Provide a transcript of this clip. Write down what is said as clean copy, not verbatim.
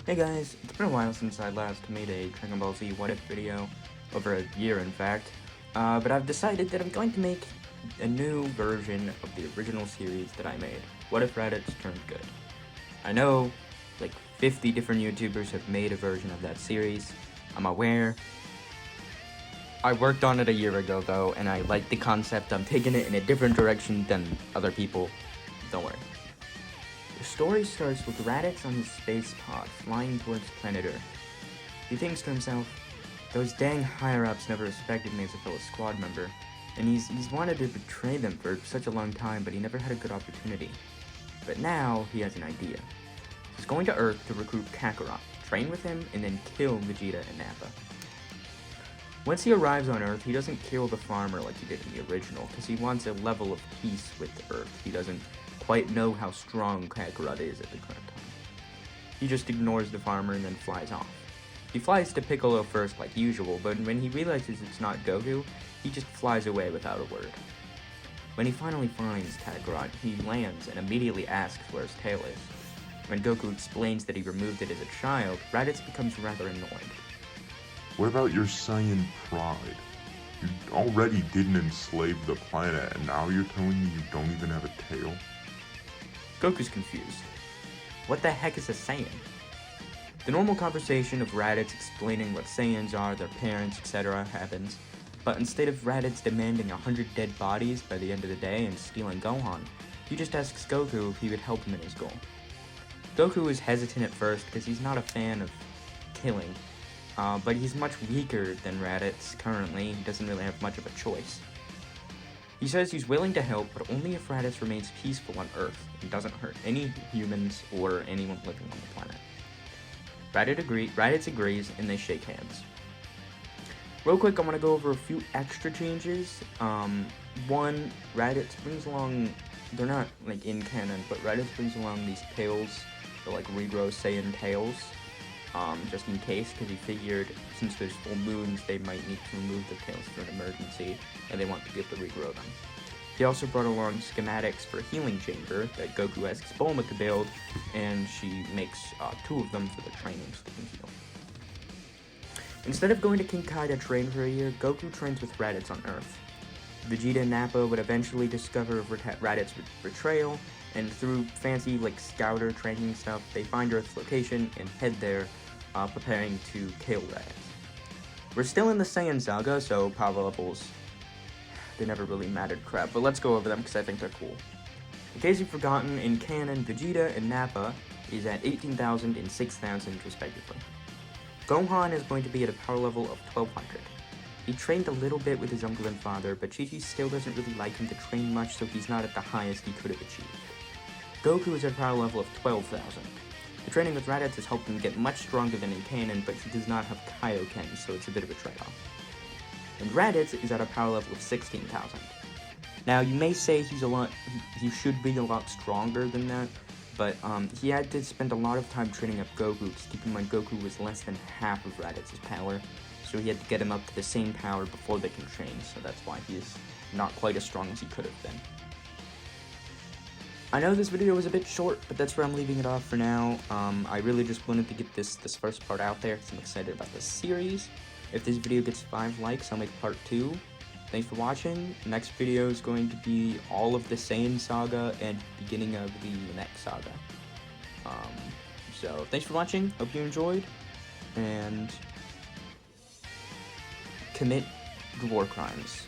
Hey guys, it's been a while since I last made a Dragon Ball Z What If video, over a year in fact, but I've decided that I'm going to make a new version of the original series that I made, What If Raditz Turned Good. I know, like 50 different YouTubers have made a version of that series, I'm aware. I worked on it a year ago though, and I like the concept. I'm taking it in a different direction than other people, don't worry. The story starts with Raditz on his space pod, flying towards planet Earth. He thinks to himself, those dang higher-ups never respected me as a fellow squad member, and he's wanted to betray them for such a long time, but he never had a good opportunity. But now, he has an idea. He's going to Earth to recruit Kakarot, train with him, and then kill Vegeta and Nappa. Once he arrives on Earth, he doesn't kill the farmer like he did in the original, because he wants a level of peace with Earth. He doesn't quite know how strong Kakarot is at the current time. He just ignores the farmer and then flies off. He flies to Piccolo first like usual, but when he realizes it's not Goku, he just flies away without a word. When he finally finds Kakarot, he lands and immediately asks where his tail is. When Goku explains that he removed it as a child, Raditz becomes rather annoyed. What about your Saiyan pride? You already didn't enslave the planet, and now you're telling me you don't even have a tail? Goku's confused. What the heck is a Saiyan? The normal conversation of Raditz explaining what Saiyans are, their parents, etc. happens, but instead of Raditz demanding 100 dead bodies by the end of the day and stealing Gohan, he just asks Goku if he would help him in his goal. Goku is hesitant at first because he's not a fan of killing, but he's much weaker than Raditz currently. He doesn't really have much of a choice. He says he's willing to help, but only if Raditz remains peaceful on Earth and doesn't hurt any humans or anyone living on the planet. Raditz agrees, and they shake hands. Real quick, I want to go over a few extra changes. One, Raditz brings along, they're not like in canon, but Raditz brings along these tails, the like regrow Saiyan tails, just in case, because he figured since there's full moons, they might need to remove the tails for an emergency, and they want to be able to regrow them. He also brought along schematics for a healing chamber that Goku asks Bulma to build, and she makes 2 of them for the training so they can heal. Instead of going to King Kai to train for a year, Goku trains with Raditz on Earth. Vegeta and Nappa would eventually discover Raditz's betrayal, and through fancy like scouter training stuff, they find Earth's location and head there, preparing to kill Raditz. We're still in the Saiyan saga, so power levels, they never really mattered crap, but let's go over them because I think they're cool. In case you've forgotten, in canon, Vegeta and Nappa is at 18,000 and 6,000 respectively. Gohan is going to be at a power level of 1,200. He trained a little bit with his uncle and father, but Chi-Chi still doesn't really like him to train much, so he's not at the highest he could have achieved. Goku is at a power level of 12,000. The training with Raditz has helped him get much stronger than in canon, but he does not have Kaioken, so it's a bit of a trade-off. And Raditz is at a power level of 16,000. Now, you may say he should be a lot stronger than that, but he had to spend a lot of time training up Goku, because keep in mind Goku was less than half of Raditz's power, so he had to get him up to the same power before they can train, so that's why he is not quite as strong as he could have been. I know this video was a bit short, but that's where I'm leaving it off for now. I really just wanted to get this first part out there because I'm excited about this series. If this video gets 5 likes, I'll make part 2. Thanks for watching. The next video is going to be all of the Saiyan saga and beginning of the next saga. So thanks for watching. Hope you enjoyed, and commit war crimes.